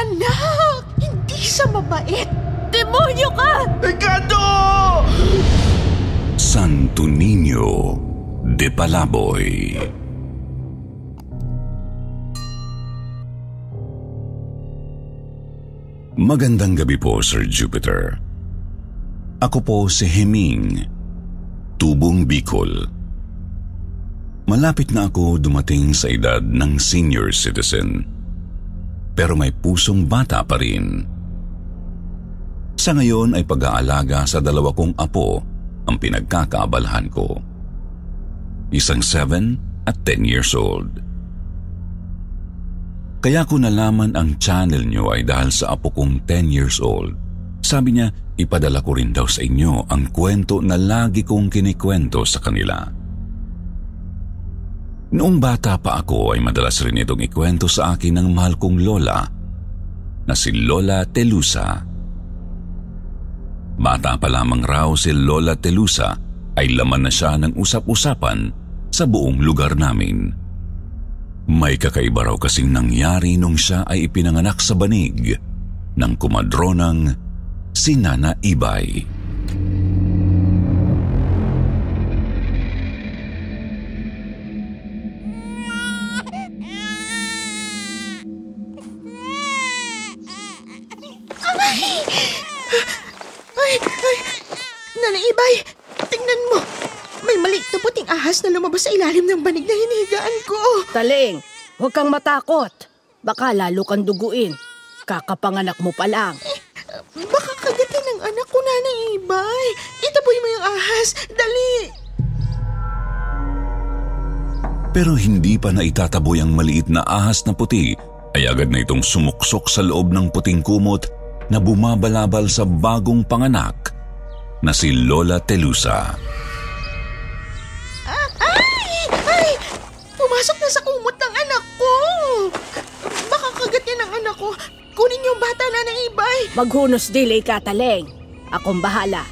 Anak! Hindi siya mabait! Demonyo ka! Encanto! Santo Niño de Palaboy. Magandang gabi po, Sir Jupiter. Ako po si Heming, Tubong Bicol. Malapit na ako dumating sa edad ng senior citizen, pero may pusong bata pa rin. Sa ngayon ay pag-aalaga sa 2 kong apo ang pinagkakaabalahan ko. Isang 7 at 10 years old. Kaya ko nalaman ang channel nyo ay dahil sa apo kong 10 years old. Sabi niya, ipadala ko rin daw sa inyo ang kwento na lagi kong kinikwento sa kanila. Noong bata pa ako ay madalas rin itong ikwento sa akin ng mahal kong lola na si Lola Telusa. Bata pa lamang raw si Lola Telusa ay laman na siya ng usap-usapan sa buong lugar namin. May kakaiba raw kasing nangyari nung siya ay ipinanganak sa banig ng kumadronang si Nana Ibay. Nana Ibay, tingnan mo. May maliit na puting ahas na lumabas sa ilalim ng banig na hinihigaan ko. Taling, huwag kang matakot. Baka lalo kang duguin. Kakapanganak mo pa lang. Baka kagatin ng anak ko, Nana Ibay. Itaboy mo yung ahas. Dali! Pero hindi pa na itataboy ang maliit na ahas na puti, ay agad na itong sumuksok sa loob ng puting kumot na bumabalabal sa bagong panganak na si Lola Telusa. Ay! Pumasok na sa kumot ng anak ko. Baka kagat niya ng anak ko. Kunin yung bata, Nana Ibay. Maghunos delay ka, Taling. Akong bahala.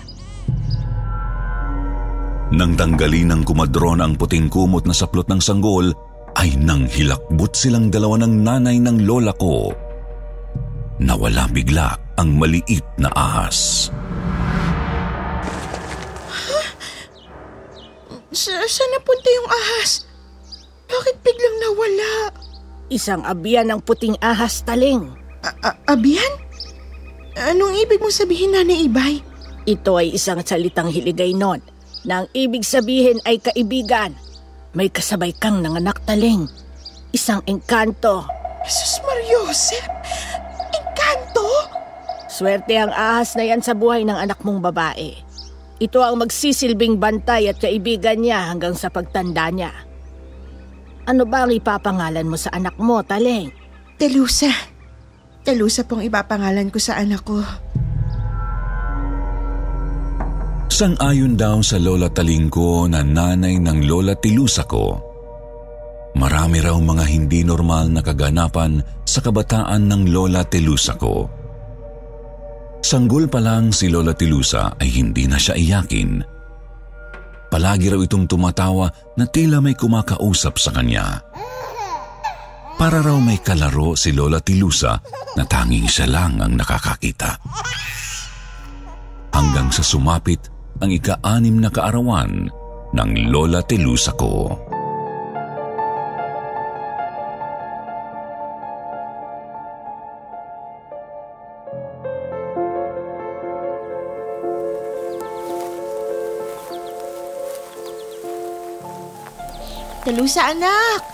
Nang tanggalin ng kumadron ang puting kumot na saplot ng sanggol, ay nang hilakbot silang dalawa ng nanay ng lola ko. Nawala bigla ang maliit na ahas. Saan napunta yung ahas? Bakit biglang nawala? Isang abiyan ng puting ahas, Taling. Abiyan? Anong ibig mong sabihin, Nana Ibay? Ito ay isang salitang Hiligaynon na ang ibig sabihin ay kaibigan. May kasabay kang nanganak, Taling. Isang engkanto. Jesus Mariosep! Engkanto? Swerte ang ahas na yan sa buhay ng anak mong babae. Ito ang magsisilbing bantay at kaibigan niya hanggang sa pagtanda niya. Ano ba ang ipapangalan mo sa anak mo, Taling? Telusa. Telusa pong ipapangalan ko sa anak ko. Sang-ayon daw sa Lola Taling ko na nanay ng Lola Telusa ko, marami raw mga hindi normal na kaganapan sa kabataan ng Lola Telusa ko. Sanggol pa lang si Lola Telusa ay hindi na siya iyakin. Palagi raw itong tumatawa na tila may kumakausap sa kanya. Para raw may kalaro si Lola Telusa na tanging siya lang ang nakakakita. Hanggang sa sumapit ang ika-6 na kaarawan ng Lola Telusa ko. Telusa, anak!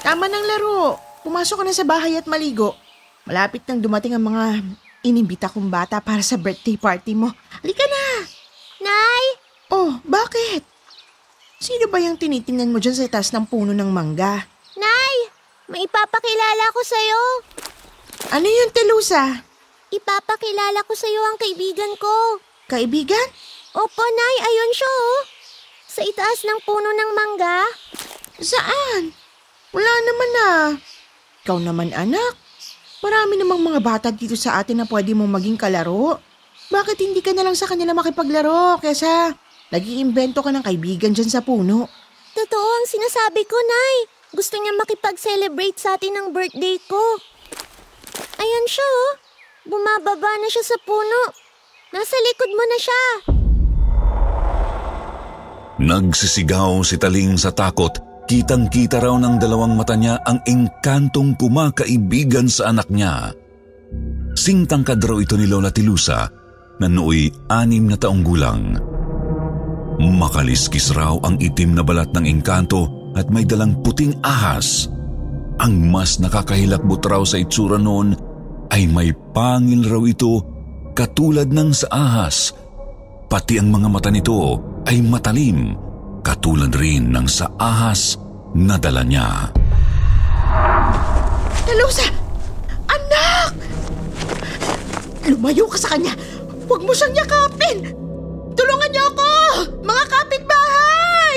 Tama ng laro. Pumasok ka na sa bahay at maligo. Malapit nang dumating ang mga inimbita kong bata para sa birthday party mo. Halika na! Nay! Oh, bakit? Sino ba yung tinitingnan mo dyan sa taas ng puno ng mangga? Nay! May ipapakilala ko sa'yo. Ano yun, Telusa? Ipapakilala ko sa'yo ang kaibigan ko. Kaibigan? Opo, Nay. Ayun siya, oh. Sa itaas ng puno ng mangga. Saan? Wala naman ah. Ikaw naman, anak. Marami namang mga bata dito sa atin na pwede mong maging kalaro. Bakit hindi ka na lang sa kanila makipaglaro kesa nag-iimbento ka ng kaibigan dyan sa puno? Totoo ang sinasabi ko, Nay. Gusto niya makipag-celebrate sa atin ng birthday ko. Ayun siya oh. Bumababa na siya sa puno. Nasa likod mo na siya. Nagsisigaw si Taling sa takot. Kitang-kita raw ng dalawang mata niya ang engkantong kumakaibigan sa anak niya. Singtangkad raw ito ni Lola Tilusa na nooy 6 na taong gulang. Makaliskis raw ang itim na balat ng engkanto at may dalang puting ahas. Ang mas nakakahilakbot raw sa itsura noon ay may pangil raw ito katulad ng sa ahas. Pati ang mga mata nito ay matalim katulad rin ng sa ahas na dala niya. Telusa! Anak! Lumayo ka sa kanya! Huwag mo siyang yakapin! Tulungan niyo ako! Mga kapitbahay!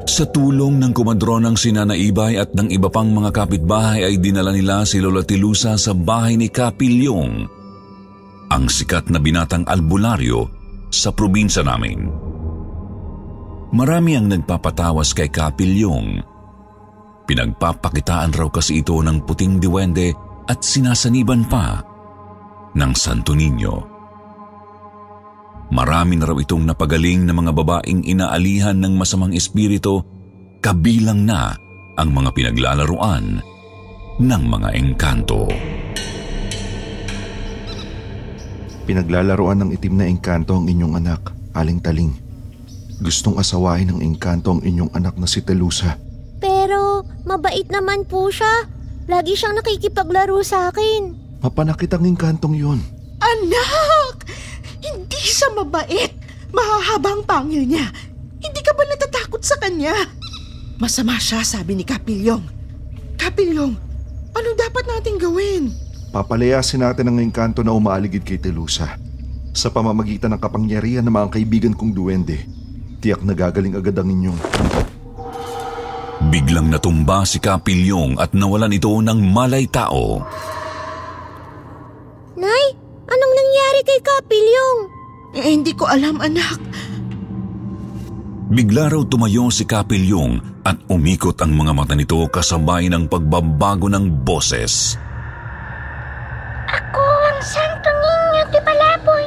Sa tulong ng kumadronang si Nana Ibay at ng iba pang mga kapitbahay ay dinala nila si Lola Tilusa sa bahay ni Kapilyong, ang sikat na binatang albularyo sa probinsya namin. Marami ang nagpapatawas kay Kapilyong. Pinagpapakitaan raw kasi ito ng puting diwende at sinasaniban pa ng Santo Niño. Marami na raw itong napagaling na mga babaeng inaalihan ng masamang espiritu, kabilang na ang mga pinaglalaruan ng mga engkanto. Pinaglalaroan ng itim na engkanto ang inyong anak, Aling Taling. Gustong asawahin ng engkanto ang inyong anak na si Telusa. Pero mabait naman po siya. Lagi siyang nakikipaglaro sa akin. Mapanakit ang engkantong yun. Anak! Hindi siya mabait. Mahahaba ang pangil niya. Hindi ka ba natatakot sa kanya? Masama siya, sabi ni Kapilyong. Kapilyong, anong dapat nating gawin? Papalayasin natin ang engkanto na umaaligid kay Telusa. Sa pamamagitan ng kapangyarihan ng mga kaibigan kong duwende, tiyak na gagaling agad ang inyong... Biglang natumba si Kapilyong at nawalan ito ng malay tao. Nay, anong nangyari kay Kapilyong? Hindi ko alam, anak. Bigla raw tumayo si Kapilyong at umikot ang mga mata nito kasabay ng pagbabago ng boses. Ako ang Santo Niño de Palaboy.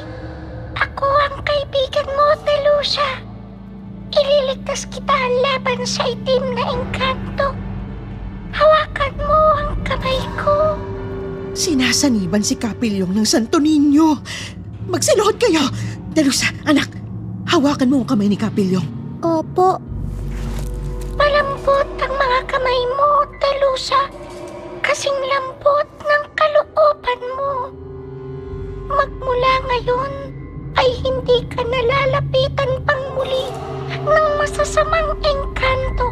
Ako ang kaibigan mo, Telusa. Ililigtas kita laban sa itim na engkanto. Hawakan mo ang kamay ko. Sinasaniban si Kapilyong ng Santo Niño. Magsinuhod kayo. Telusa, anak, hawakan mo ang kamay ni Kapilyong. Opo. Malambot ang mga kamay mo, Telusa. Kasing lambot ng kalooban mo. Magmula ngayon ay hindi ka nalalapitan pang muli ng masasamang engkanto.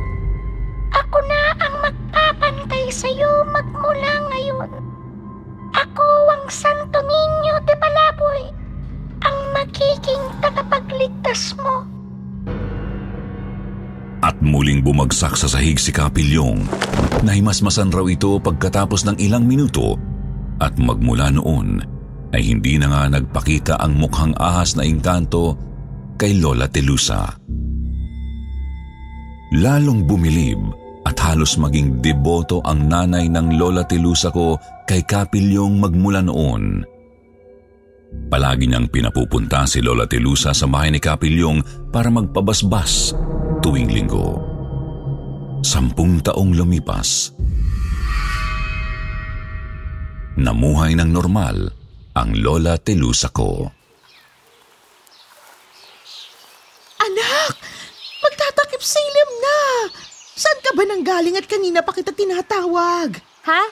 Ako na ang magpapantay sa iyo magmula ngayon. Ako ang Santo Niño de Palaboy, ang magiging tagapagligtas mo. At muling bumagsak sa sahig si Kapilyong. Nahimasmasan raw ito pagkatapos ng ilang minuto at magmula noon ay hindi na nga nagpakita ang mukhang ahas na engkanto kay Lola Telusa. Lalong bumilib at halos maging deboto ang nanay ng Lola Telusa ko kay Kapilyong magmula noon. Palagi niyang pinapupunta si Lola Telusa sa bahay ni Kapilyong para magpabasbas tuwing linggo. 10 taong lumipas. Namuhay ng normal ang Lola Telusa ko. Anak! Magtatakip silim na! Saan ka ba nanggaling at kanina pa kita tinatawag? Ha?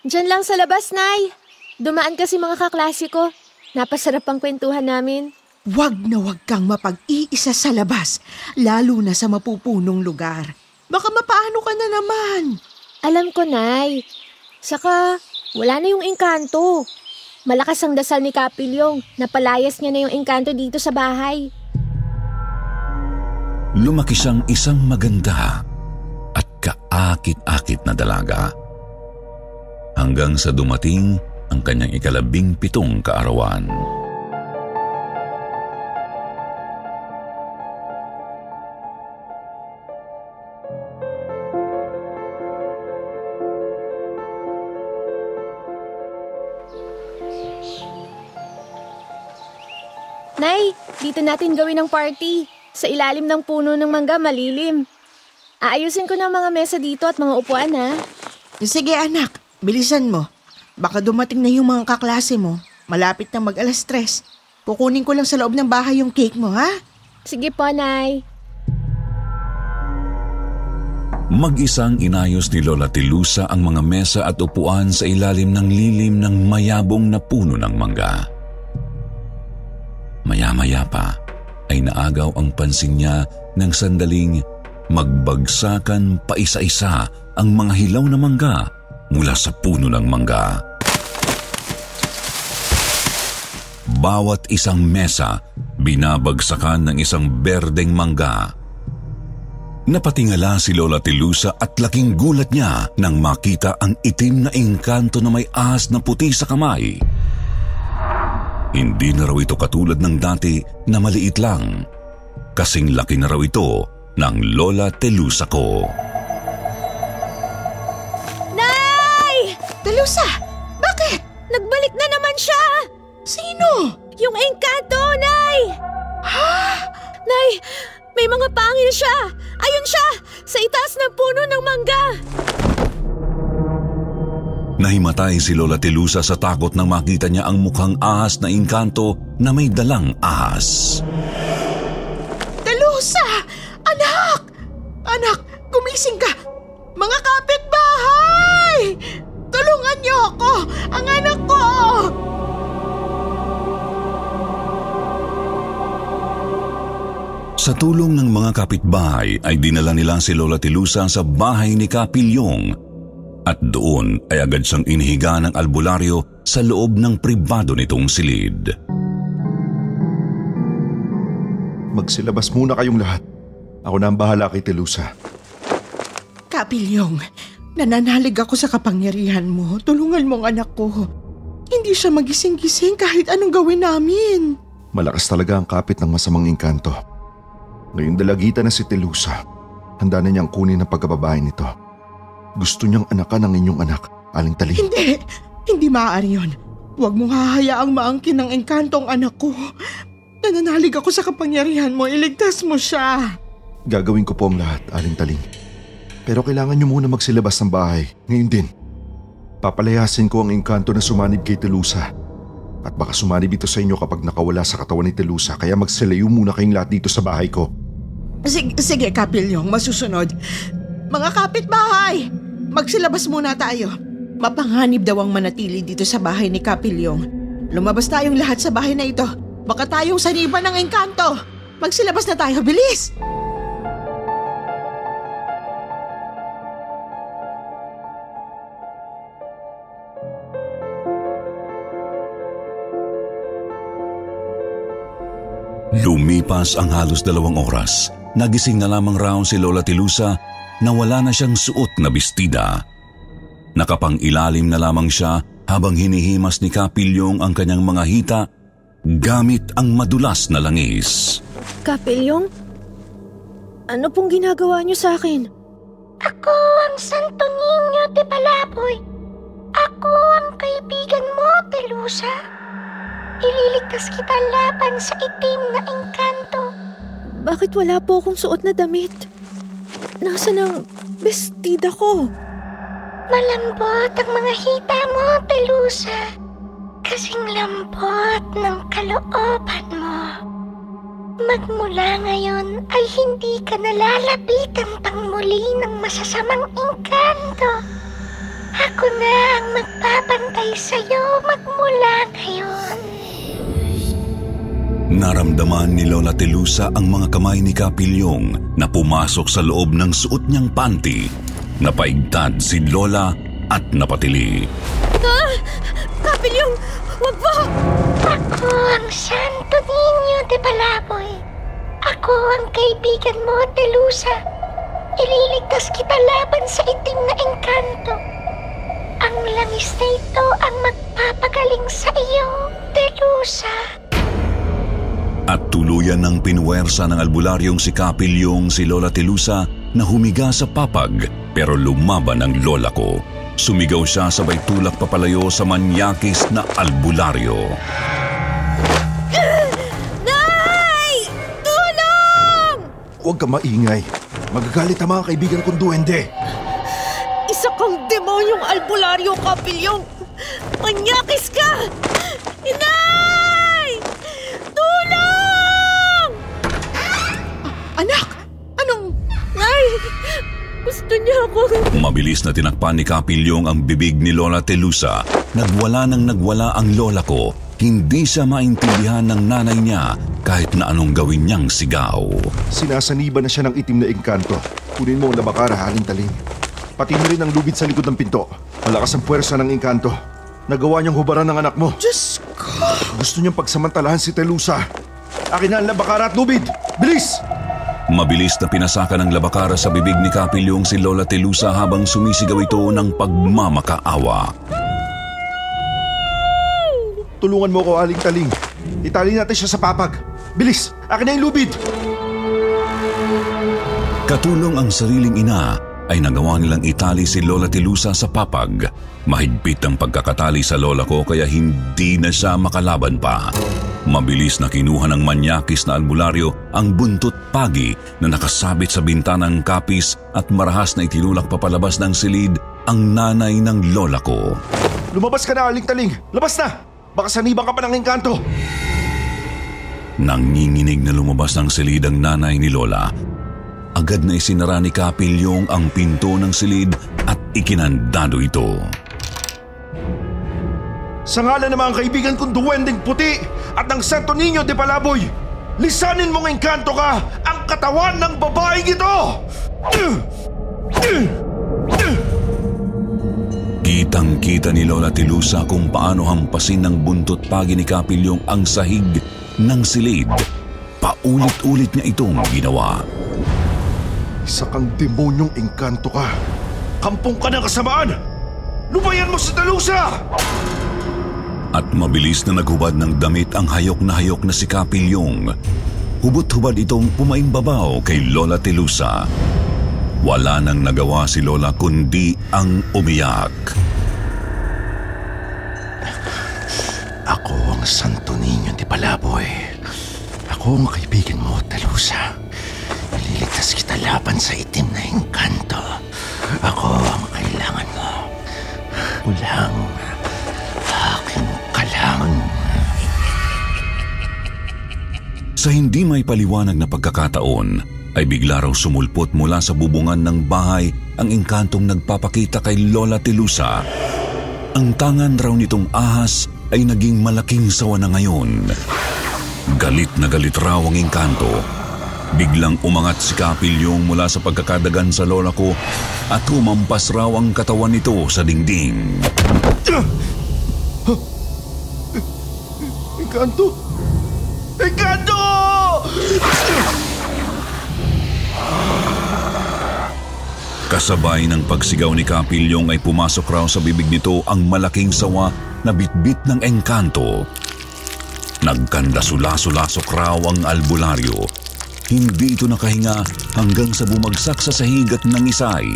Diyan lang sa labas, Nay. Dumaan kasi mga kaklase ko. Napasarap ang kwentuhan namin. Wag na wag kang mapag-iisa sa labas, lalo na sa mapupunong lugar. Baka mapaano ka na naman. Alam ko, Nay. Saka, wala na yung engkanto. Malakas ang dasal ni Kapilyong. Napalayas niya na yung engkanto dito sa bahay. Lumaki siyang isang maganda at kaakit-akit na dalaga. Hanggang sa dumating ang kanyang 17 kaarawan. Nay, dito natin gawin ang party. Sa ilalim ng puno ng mangga, malilim. Aayusin ko na ang mga mesa dito at mga upuan, ha? Sige anak, bilisan mo. Baka dumating na yung mga kaklase mo. Malapit na mag-alas 3. Kukunin ko lang sa loob ng bahay yung cake mo, ha? Sige po, Nay. Mag-isang inayos ni Lola Tilusa ang mga mesa at upuan sa ilalim ng lilim ng mayabong na puno ng mangga. Maya-maya pa ay naagaw ang pansin niya ng sandaling magbagsakan pa isa-isa ang mga hilaw na mangga mula sa puno ng mangga. Bawat isang mesa, binabagsakan ng isang berdeng mangga. Napatingala si Lola Tilusa at laking gulat niya nang makita ang itim na engkanto na may ahas na puti sa kamay. Hindi na raw ito katulad ng dati na maliit lang. Kasing laki na raw ito ng Lola Tilusa ko. Nay! Tilusa, bakit? Nagbalik na naman siya! Sino? Yung engkanto, Nay! Ha? Nay, may mga pangil siya! Ayun siya! Sa itaas ng puno ng mangga! Nahimatay si Lola Tilusa sa takot nang makita niya ang mukhang ahas na engkanto na may dalang ahas. Tilusa! Anak! Anak, gumising ka! Mga kapitbahay! Tulungan niyo ako! Ang anak ko! Sa tulong ng mga kapitbahay ay dinala nila si Lola Tilusa sa bahay ni Kapilyong at doon ay agad siyang inihiga ng albularyo sa loob ng pribado nitong silid. Magsilabas muna kayong lahat. Ako na ang bahala kay Tilusa. Kapilyong, nananalig ako sa kapangyarihan mo. Tulungan mo ang anak ko. Hindi siya magising-gising kahit anong gawin namin. Malakas talaga ang kapit ng masamang engkanto. Ngayong dalagita na si Tilusa, handa na niyang kunin ang pagkababae nito. Gusto niyang anakan ang inyong anak, Aling Taling. Hindi maaari yun. Huwag mong hahayaang maangkin ng engkanto ang anak ko. Nananalig ako sa kapangyarihan mo, iligtas mo siya. Gagawin ko po ang lahat, Aling Taling. Pero kailangan niyo muna magsilabas ng bahay, ngayon din. Papalayasin ko ang engkanto na sumanib kay Tilusa. At baka sumanib ito sa inyo kapag nakawala sa katawan ni Tilusa, kaya magsilayo muna kayong lahat dito sa bahay ko. Sige, Kapilyong, masusunod. Mga kapitbahay, magsilabas muna tayo. Mapanganib daw ang manatili dito sa bahay ni Kapilyong. Lumabas tayong lahat sa bahay na ito. Baka tayong saniban ng engkanto. Magsilabas na tayo, bilis! Lumipas ang halos 2 oras. Nagising na lamang raw si Lola Tilusa na wala na siyang suot na bestida. Nakapang-ilalim na lamang siya habang hinihimas ni Kapilyong ang kanyang mga hita gamit ang madulas na langis. Kapilyong? Ano pong ginagawa niyo sa akin? Ako ang Santo Niño de Palaboy. Ako ang kaibigan mo, Tilusa. Ililigtas kita laban sa itim na engkanto. Bakit wala po akong suot na damit? Nasaan ang bestida ko? Malambot ang mga hita mo, Tilusa. Kasing lambot ng kalooban mo. Magmula ngayon ay hindi ka nalalapitan pang muli ng masasamang engkanto. Ako na ang magbabantay sa'yo magmula ngayon. Naramdaman ni Lola Tilusa ang mga kamay ni Kapilyong na pumasok sa loob ng suot niyang panty. Napaigtad si Lola at napatili. Kapilyong, wag po! Ako ang Santo Niño de Palaboy. Ako ang kaibigan mo, Tilusa. Ililigtas kita laban sa itim na engkanto. Ang langis na ito ang magpapagaling sa iyo, Tilusa. At tuluyan ng pinuwersa ng albularyong si Kapilyong si Lola Tilusa na humiga sa papag pero lumaban ang lola ko. Sumigaw siya sabay tulak papalayo sa manyakis na albularyo. Nay! Huwag ka maingay. Magagalit ang mga kaibigan kong duwende. Isa kang demonyong albularyo, Kapilyong! Manyakis ka! Inay! Tulong! Anak! Anong... Ay! Gusto niya ako. Mabilis na tinakpan ni Kapilyong ang bibig ni Lola Telusa. Nagwala ang lola ko. Hindi siya maintindihan ng nanay niya kahit na anong gawin niyang sigaw. Sinasaniba na siya ng itim na engkanto. Kunin mo ang labakara, Aling Taling. Pati na rin ang lubid sa likod ng pinto. Malakas ang puwersa ng engkanto. Nagawa niyang hubaran ng anak mo. Diyos ko! Gusto niyang pagsamantalahan si Telusa. Akin na ang labakara at lubid! Bilis! Mabilis na pinasaka ng labakara sa bibig ni Kapilyong si Lola Telusa habang sumisigaw ito ng pagmamakaawa. Tulungan mo ko, Aling Taling. Itali natin siya sa papag. Bilis! Akin na yung lubid! Katulong ang sariling ina ay nagawa nilang itali si Lola Telusa sa papag. Mahigpit ang pagkakatali sa lola ko kaya hindi na siya makalaban pa. Mabilis na kinuha ng manyakis na albularyo ang buntot pagi na nakasabit sa bintanang kapis at marahas na itinulak papalabas ng silid ang nanay ng lola ko. Lumabas ka na, Aling Taling! Labas na! Baka saniba ka pa ng engkanto! Nanginginig na lumabas ng silid ang nanay ni Lola. Agad na isinara ni Kapilyong ang pinto ng silid at ikinandado ito. Sa ngalan ng mga kaibigan kong duwendeng puti at ng Santo Niño de Palaboy, lisanin mong engkanto ka ang katawan ng babaeng ito! Kitang-kita ni Lola Telusa kung paano hampasin ng buntot pagi ni Kapilyong ang sahig ng silid. Paulit-ulit niya itong ginawa. Isa kang demonyong engkanto ka. Kampong ka ng kasamaan! Lubayan mo si Telusa! At mabilis na naghubad ng damit ang hayok na si Kapilyong. Hubot-hubad itong pumaimbabaw kay Lola Telusa. Wala nang nagawa si Lola kundi ang umiyak. Ako ang Santo Niño de Palaboy. Ako ang kaibigan mo, Telusa. Ililigtas kita laban sa itim na engkanto. Ako ang kailangan mo. Walang aking kalangan. Sa hindi may paliwanag na pagkakataon, ay bigla raw sumulpot mula sa bubungan ng bahay ang engkantong nagpapakita kay Lola Telusa. Ang tangan raw nitong ahas ay naging malaking sawa na ngayon. Galit na galit raw ang engkanto. Biglang umangat si Kapilyong mula sa pagkakadagan sa lola ko at humampas raw ang katawan nito sa dingding. Engkanto! Engkanto! Kasabay ng pagsigaw ni Kapilyong ay pumasok raw sa bibig nito ang malaking sawa na bitbit ng engkanto. Nagkandasula-sulasok raw ang albularyo. Hindi ito nakahinga hanggang sa bumagsak sa sahig at nangisay.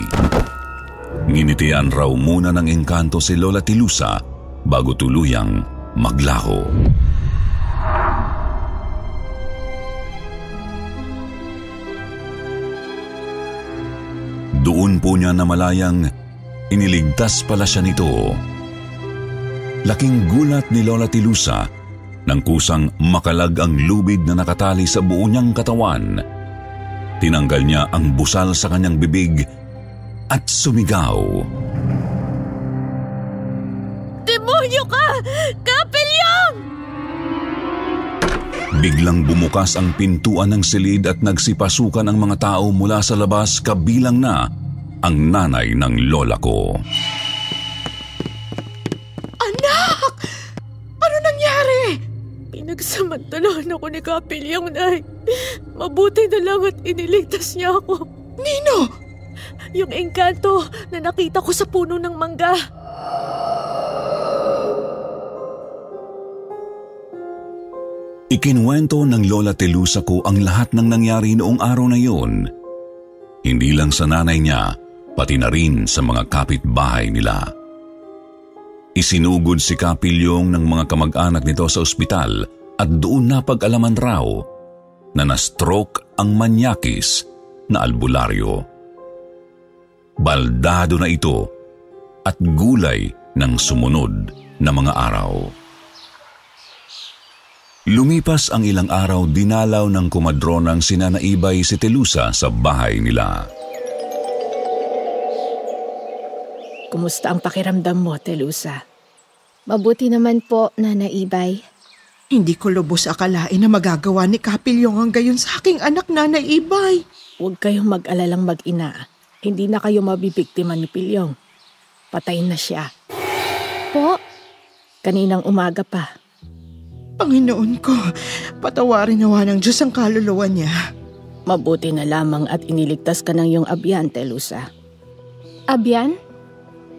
Nginitian raw muna ng engkanto si Lola Telusa bago tuluyang maglaho. Doon po niya namalayang iniligtas pala siya nito. Laking gulat ni Lola Telusa nang kusang makalag ang lubid na nakatali sa buo niyang katawan. Tinanggal niya ang busal sa kanyang bibig at sumigaw. Demonyo ka! Kapilyong! Biglang bumukas ang pintuan ng silid at nagsipasukan ang mga tao mula sa labas kabilang na ang nanay ng lola ko. Anak! Ano nangyari? Pinagsamantalahan ako ni Kapilyong, Nay. Mabuti na lang at iniligtas niya ako. Nino! Yung engkanto na nakita ko sa puno ng mangga. Ikinuwento ng Lola Telusa ko ang lahat ng nangyari noong araw na yun. Hindi lang sa nanay niya, pati na rin sa mga kapitbahay nila. Isinugod si Kapilyong ng mga kamag-anak nito sa ospital at doon napag-alaman raw na na-stroke ang manyakis na albularyo. Baldado na ito at gulay ng sumunod na mga araw. Lumipas ang ilang araw, dinalaw ng kumadronang sina Naibay si Telusa sa bahay nila. Kumusta ang pakiramdam mo, Telusa? Mabuti naman po, Nana Ibay. Hindi ko lubos akalain na magagawa ni Kapilyong ang gayon sa aking anak, Nanay Ibay. Huwag kayong mag-alalang mag-ina. Hindi na kayo mabibiktima ni Pilyong. Patay na siya. Po? Kaninang umaga pa. Panginoon ko, patawarin nawa ng Diyos ang kaluluwa niya. Mabuti na lamang at iniligtas ka ng iyong abyan, Telusa. Abyan?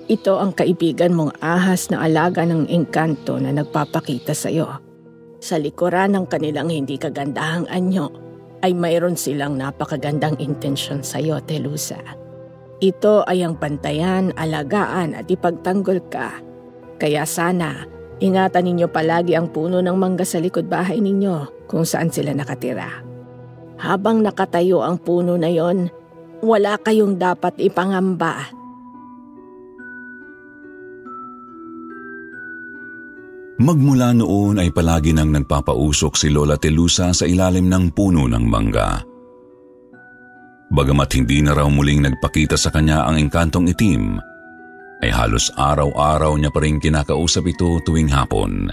Ito ang kaibigan mong ahas na alaga ng engkanto na nagpapakita sa iyo. Sa likuran ng kanilang hindi kagandahang anyo, ay mayroon silang napakagandang intensyon sa iyo, Telusa. Ito ay ang bantayan, alagaan at ipagtanggol ka. Kaya sana, ingatan ninyo palagi ang puno ng mangga sa likod bahay ninyo kung saan sila nakatira. Habang nakatayo ang puno na yon, wala kayong dapat ipangamba. Magmula noon ay palagi nang nagpapausok si Lola Telusa sa ilalim ng puno ng mangga. Bagamat hindi na raw muling nagpakita sa kanya ang engkantong itim, ay halos araw-araw niya pa rin kinakausap ito tuwing hapon.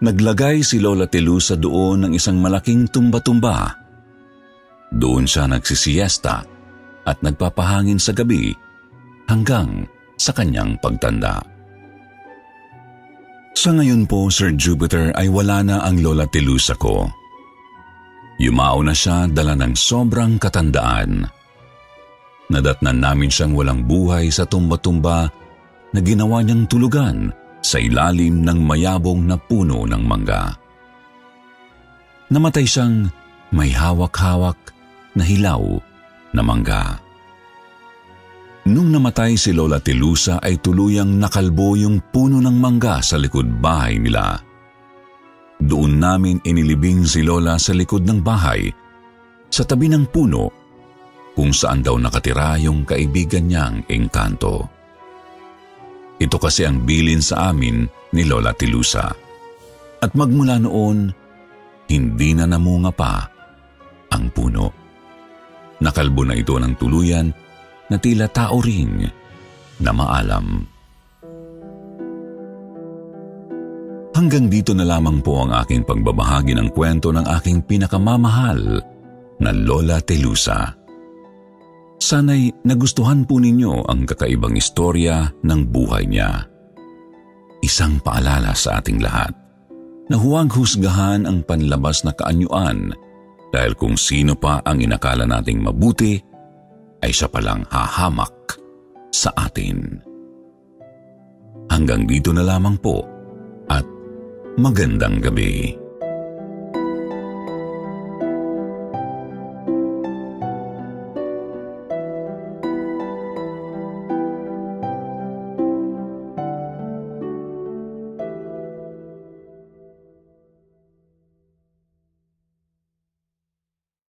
Naglagay si Lola Telusa doon ng isang malaking tumba-tumba. Doon siya nagsisiesta at nagpapahangin sa gabi hanggang sa kanyang pagtanda. Sa ngayon po, Sir Jupiter, ay wala na ang Lola Telusa ko. Yumao na siya dala ng sobrang katandaan. Nadatnan namin siyang walang buhay sa tumba-tumba na ginawa niyang tulugan sa ilalim ng mayabong na puno ng mangga. Namatay siyang may hawak-hawak na hilaw na mangga. Nung namatay si Lola Telusa ay tuluyang nakalbo yung puno ng mangga sa likod bahay nila. Doon namin inilibing si Lola sa likod ng bahay, sa tabi ng puno, kung saan daw nakatira yung kaibigan niyang engkanto. Ito kasi ang bilin sa amin ni Lola Telusa. At magmula noon, hindi na namunga pa ang puno. Nakalbo na ito ng tuluyan na tila tao ring na maalam. Hanggang dito na lamang po ang aking pagbabahagi ng kwento ng aking pinakamamahal na Lola Telusa. Sana'y nagustuhan po ninyo ang kakaibang istorya ng buhay niya. Isang paalala sa ating lahat na huwag husgahan ang panlabas na kaanyuan dahil kung sino pa ang inakala nating mabuti ay siya palang hahamak sa atin. Hanggang dito na lamang po at magandang gabi.